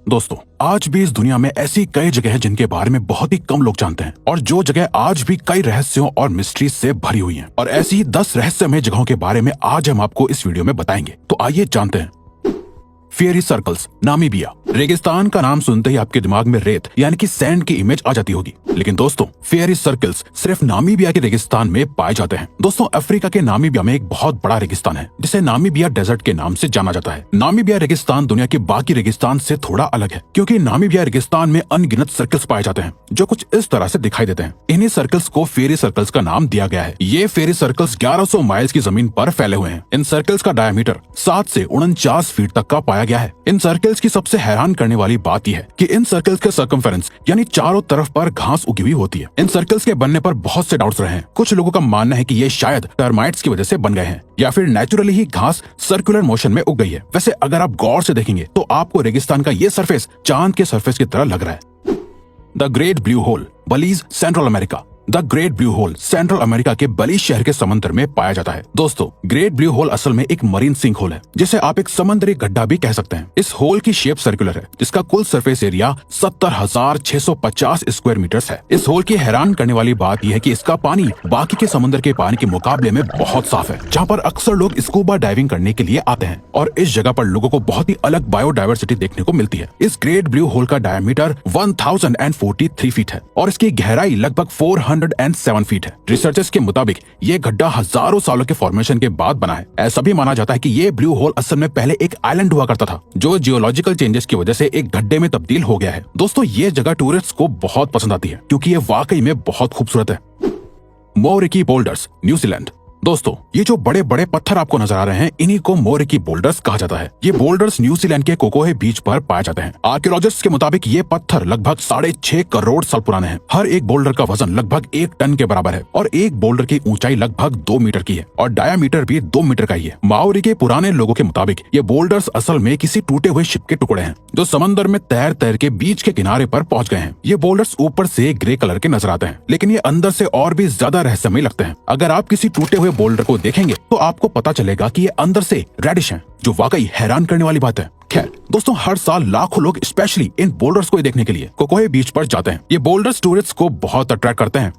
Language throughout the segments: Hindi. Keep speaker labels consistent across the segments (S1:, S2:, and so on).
S1: दोस्तों, आज भी इस दुनिया में ऐसी कई जगह हैं जिनके बारे में बहुत ही कम लोग जानते हैं और जो जगह आज भी कई रहस्यों और मिस्ट्री से भरी हुई हैं। और ऐसी ही 10 रहस्यमय जगहों के बारे में आज हम आपको इस वीडियो में बताएंगे। तो आइए जानते हैं। Fairy circles, Namibia. रेगिस्तान का नाम सुनते ही आपके दिमाग में रेत यानी कि सैंड की इमेज आ जाती होगी, लेकिन दोस्तों फेयरी सर्कल्स सिर्फ नामीबिया के रेगिस्तान में पाए जाते हैं। दोस्तों, अफ्रीका के नामीबिया में एक बहुत बड़ा रेगिस्तान है जिसे नामीबिया डेजर्ट के नाम से जाना जाता है। नामीबिया रेगिस्तान दुनिया के बाकी रेगिस्तान से थोड़ा अलग है क्योंकि नामीबिया रेगिस्तान में अनगिनत सर्कल्स पाए जाते हैं जो कुछ इस तरह से दिखाई देते हैं। इन्हीं सर्कल्स को फेयरी सर्कल्स का नाम दिया गया है। ये फेयरी सर्कल्स 1100 माइल्स की जमीन पर फैले हुए हैं। इन सर्कल्स का डायमीटर 7 से 49 फीट तक का पाया गया है। इन सर्कल्स की सबसे हैरान करने वाली बात यह है कि इन सर्कल्स के सर्कमफेरेंस यानी चारों तरफ पर घास उगी हुई होती है। इन सर्कल्स के बनने पर बहुत से डाउट्स रहे हैं। कुछ लोगों का मानना है कि ये शायद टर्माइट्स की वजह से बन गए हैं या फिर नेचुरली ही घास सर्कुलर मोशन में उग गई है। वैसे अगर आप गौर से देखेंगे तो आपको रेगिस्तान का ये सरफेस चांद के सरफेस की तरह लग रहा है। The Great Blue Hole, Belize, Central America. The Great Blue Hole Central America के बलीज शहर के समंदर में पाया जाता है। दोस्तों, ग्रेट ब्लू होल असल में एक मरीन सिंक होल है जिसे आप एक समुद्री गड्ढा भी कह सकते हैं। इस होल की शेप सर्कुलर है जिसका कुल सरफेस एरिया 70,650 स्क्वायर मीटर्स है। इस होल की हैरान करने वाली बात यह है कि इसका पानी बाकी के समुद्र के पानी के मुकाबले में बहुत साफ है, जहाँ पर अक्सर लोग स्कूबा डाइविंग करने के लिए आते हैं और इस जगह पर लोगों को बहुत ही अलग बायोडायवर्सिटी देखने को मिलती है। इस ग्रेट ब्लू होल का डायमीटर 1043 फीट है और इसकी गहराई लगभग 407 फीट है। रिसर्चर्स के मुताबिक ये गड्ढा हजारों सालों के फॉर्मेशन के बाद बना है। ऐसा भी माना जाता है कि ये ब्लू होल असल में पहले एक आइलैंड हुआ करता था जो जियोलॉजिकल चेंजेस की वजह से एक गड्ढे में तब्दील हो गया है। दोस्तों, ये जगह टूरिस्ट्स को बहुत पसंद आती है क्योंकि ये वाकई में बहुत खूबसूरत है। मोरिकी बोल्डर्स, न्यूजीलैंड। दोस्तों, ये जो बड़े बड़े पत्थर आपको नजर आ रहे हैं इन्हीं को मोरिकी बोल्डर्स कहा जाता है। ये बोल्डर्स न्यूजीलैंड के कोकोहे बीच पर पाए जाते हैं। आर्कियोलॉजिस्ट्स के मुताबिक ये पत्थर लगभग 6.5 करोड़ साल पुराने हैं। हर एक बोल्डर का वजन लगभग 1 टन के बराबर है और एक बोल्डर की ऊंचाई लगभग 2 मीटर की है और डायामीटर भी 2 मीटर का ही है। माओरी के पुराने लोगों के मुताबिक ये बोल्डर्स असल में किसी टूटे हुए शिप के टुकड़े हैं जो समंदर में तैर तैर के बीच के किनारे पर पहुंच गए हैं। ये बोल्डर्स ऊपर से ग्रे कलर के नजर आते हैं लेकिन ये अंदर से और भी ज्यादा रहस्यमयी लगते हैं। अगर आप किसी टूटे हुए बोल्डर को देखेंगे तो आपको पता चलेगा कि ये अंदर से रेडिश हैं, जो वाकई हैरान करने वाली बात है। खैर दोस्तों, हर साल लाखों लोग स्पेशली इन बोल्डर्स को देखने के लिए कोकोहे बीच पर जाते हैं। ये बोल्डर्स टूरिस्ट को बहुत अट्रैक्ट करते हैं।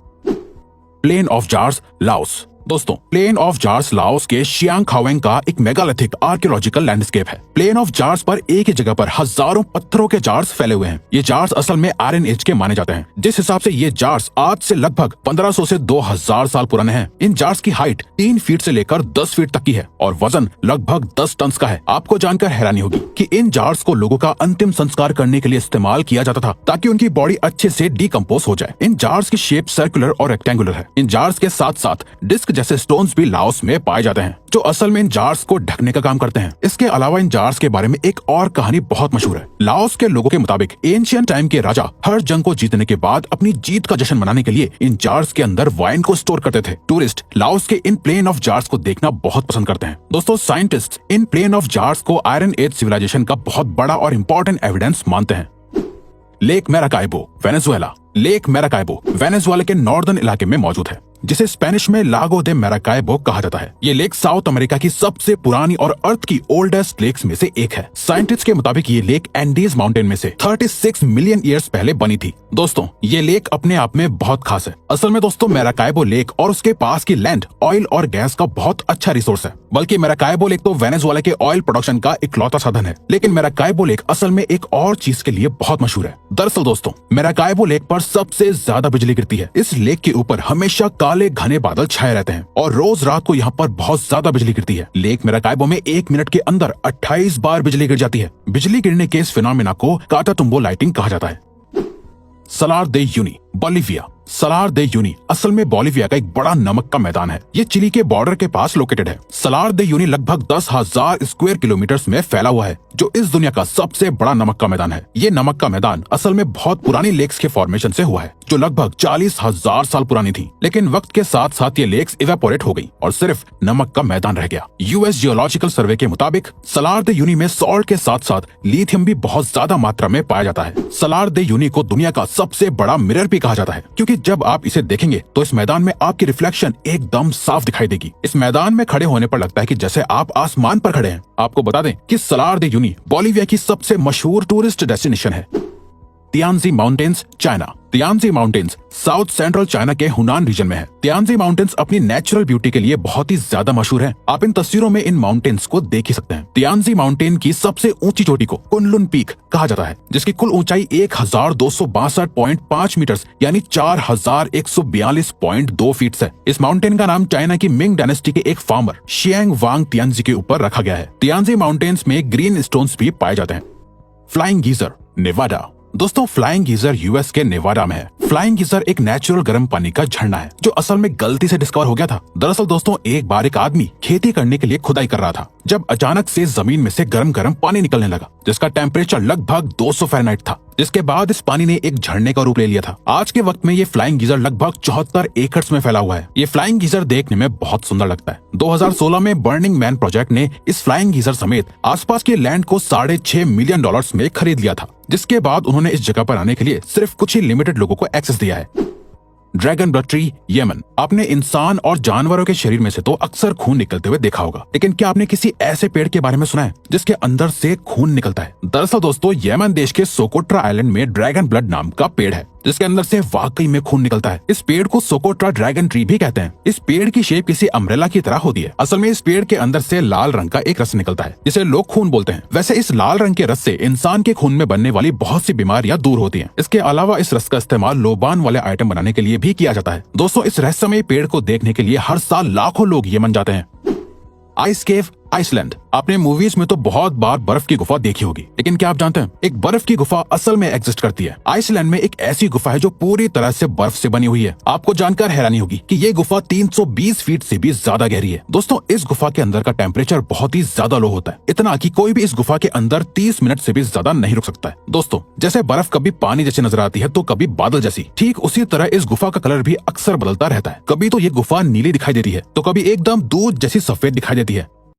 S1: Plain of Jars, Laos. दोस्तों, प्लेन ऑफ जार्स लाओस के शियांग खावेंग का एक मेगालिथिक आर्कियोलॉजिकल लैंडस्केप है। प्लेन ऑफ जार्स पर एक ही जगह पर हजारों पत्थरों के जार्स फैले हुए हैं। ये जार्स असल में आयरन एज के माने जाते हैं, जिस हिसाब से ये जार्स आज से लगभग 1500 से 2000 साल पुराने हैं। इन जार्स की हाइट 3 फीट से लेकर 10 फीट तक की है और वजन लगभग 10 टन का है। आपको जानकर हैरानी होगी कि इन जार्स को लोगों का अंतिम संस्कार करने के लिए इस्तेमाल किया जाता था ताकि उनकी बॉडी अच्छे से डिकम्पोज हो जाए। इन जार्स की शेप सर्कुलर और रेक्टेंगुलर है। इन जार्स के साथ साथ डिस्क जैसे स्टोन्स भी लाओस में पाए जाते हैं जो असल में इन जार्स को ढकने का काम करते हैं। इसके अलावा इन जार्स के बारे में एक और कहानी बहुत मशहूर है। लाओस के लोगों के मुताबिक एंशिएंट टाइम के राजा हर जंग को जीतने के बाद अपनी जीत का जश्न मनाने के लिए इन जार्स के अंदर वाइन को स्टोर करते थे। टूरिस्ट लाओस के इन प्लेन ऑफ जार्स को देखना बहुत पसंद करते हैं। दोस्तों, scientist in Plain of Jars को आयरन एज सिविलाइजेशन का बहुत बड़ा और इम्पोर्टेंट एविडेंस मानते हैं। Lake Maracaibo, Venezuela. Lake Maracaibo Venezuela के नॉर्दर्न इलाके में मौजूद है जिसे स्पेनिश में लागो दे मैराकाइबो कहा जाता है। ये लेक साउथ अमेरिका की सबसे पुरानी और अर्थ की ओल्डेस्ट लेक्स में से एक है। साइंटिस्ट के मुताबिक ये लेक एंडीज माउंटेन में से 36 मिलियन ईयर्स पहले बनी थी। दोस्तों, ये लेक अपने आप में बहुत खास है। असल में दोस्तों, मैराकाइबो लेक और उसके पास की लैंड ऑयल और गैस का बहुत अच्छा रिसोर्स है। बल्कि मैराकाइबो लेक तो वेनेजुएला के ऑयल प्रोडक्शन का इकलौता साधन है, लेकिन मैराकाइबो लेक असल में एक और चीज के लिए बहुत मशहूर है। दरअसल दोस्तों, मैराकाइबो लेक पर सबसे ज्यादा बिजली गिरती है। इस लेक के ऊपर हमेशा काले घने बादल छाए रहते हैं और रोज रात को यहाँ पर बहुत ज्यादा बिजली गिरती है। लेक मैराकाइबो में 1 मिनट के अंदर 28 बार बिजली गिर जाती है। बिजली गिरने के इस फिनोमेना को काटाटुम्बो लाइटिंग कहा जाता है। सलार दे यूनी, बोलिविया। सलार दे यूनी असल में बोलिविया का एक बड़ा नमक का मैदान है। ये चिली के बॉर्डर के पास लोकेटेड है। सलार दे यूनी लगभग 10,000 स्क्वायर किलोमीटर्स में फैला हुआ है जो इस दुनिया का सबसे बड़ा नमक का मैदान है। ये नमक का मैदान असल में बहुत पुरानी लेक्स के फॉर्मेशन से हुआ है जो लगभग 40,000 साल पुरानी थी। लेकिन वक्त के साथ साथ ये लेक्स इवेपोरेट हो गई और सिर्फ नमक का मैदान रह गया। यूएस जियोलॉजिकल सर्वे के मुताबिक सलार दे यूनी में सॉल्ट के साथ साथ लिथियम भी बहुत ज्यादा मात्रा में पाया जाता है। सलार दे यूनी को दुनिया का सबसे बड़ा मिरर भी कहा जाता है, क्योंकि जब आप इसे देखेंगे तो इस मैदान में आपकी रिफ्लेक्शन एकदम साफ दिखाई देगी। इस मैदान में खड़े होने पर लगता है कि जैसे आप आसमान पर खड़े हैं। आपको बता दें कि सलार दे यूनी बोलिविया की सबसे मशहूर टूरिस्ट डेस्टिनेशन है। Tianzi mountains, China. Tianzi mountains south central China के हुनान रीजन में है। तियानजी माउंटेन्स अपनी नेचुरल ब्यूटी के लिए बहुत ही ज्यादा मशहूर हैं। आप इन तस्वीरों में इन माउंटेन्स को देख ही सकते हैं। तियानजी माउंटेन की सबसे ऊंची चोटी को कुनलुन पीक कहा जाता है, जिसकी कुल ऊंचाई 1262.5 मीटर यानी 4142.2 फीट है। इस माउंटेन का नाम चाइना की मिंग डायनेस्टी के एक फार्मर शियांग वांग तियानजी के ऊपर रखा गया है। तियानजी माउंटेन्स में ग्रीन स्टोन्स भी पाए जाते हैं। Flying geyser, Nevada. दोस्तों, फ्लाइंग गीजर यूएस के नेवाडा में है। फ्लाइंग गीजर एक नेचुरल गर्म पानी का झरना है जो असल में गलती से डिस्कवर हो गया था। दरअसल दोस्तों, एक बार एक आदमी खेती करने के लिए खुदाई कर रहा था, जब अचानक से जमीन में से गर्म गर्म पानी निकलने लगा, जिसका टेम्परेचर लगभग 200 फ़ारेनहाइट था। जिसके बाद इस पानी ने एक झरने का रूप ले लिया था। आज के वक्त में ये फ्लाइंग गीजर लगभग 74 एकड़ में फैला हुआ है। ये फ्लाइंग गीजर देखने में बहुत सुंदर लगता है। 2016 में बर्निंग मैन प्रोजेक्ट ने इस फ्लाइंग गीजर समेत आसपास के लैंड को $6.5 मिलियन में खरीद लिया था, जिसके बाद उन्होंने इस जगह पर आने के लिए सिर्फ कुछ ही लिमिटेड लोगों को एक्सेस दिया है। Dragon blood tree, Yemen. आपने इंसान और जानवरों के शरीर में से तो अक्सर खून निकलते हुए देखा होगा, लेकिन क्या आपने किसी ऐसे पेड़ के बारे में सुना है जिसके अंदर से खून निकलता है? दरअसल दोस्तों, यमन देश के सोकोट्रा आइलैंड में ड्रैगन ब्लड नाम का पेड़ है, जिसके अंदर से वाकई में खून निकलता है। इस पेड़ को सोकोट्रा ड्रैगन ट्री भी कहते हैं। इस पेड़ की शेप किसी अम्ब्रेला की तरह होती है। असल में इस पेड़ के अंदर से लाल रंग का एक रस निकलता है, जिसे लोग खून बोलते हैं। वैसे इस लाल रंग के रस से इंसान के खून में बनने वाली बहुत सी बीमारियां दूर होती हैं। इसके अलावा इस रस का इस्तेमाल लोबान वाले आइटम बनाने के लिए भी किया जाता है। दोस्तों, इस रहस्यमय पेड़ को देखने के लिए हर साल लाखों लोग यमन जाते हैं। आइस केव, आइसलैंड। आपने मूवीज में तो बहुत बार बर्फ की गुफा देखी होगी, लेकिन क्या आप जानते हैं एक बर्फ की गुफा असल में एग्जिस्ट करती है। आइसलैंड में एक ऐसी गुफा है जो पूरी तरह से बर्फ से बनी हुई है। आपको जानकर हैरानी होगी कि ये गुफा 320 फीट से भी ज्यादा गहरी है। दोस्तों, इस गुफा के अंदर का टेम्परेचर बहुत ही ज्यादा लो होता है, इतना कि कोई भी इस गुफा के अंदर 30 मिनट से भी ज्यादा नहीं रुक सकता है। दोस्तों, जैसे बर्फ कभी पानी जैसी नजर आती है तो कभी बादल जैसी, ठीक उसी तरह इस गुफा का कलर भी अक्सर बदलता रहता है। कभी तो ये गुफा नीली दिखाई देती है तो कभी एकदम दूध जैसी सफेद दिखाई देती है।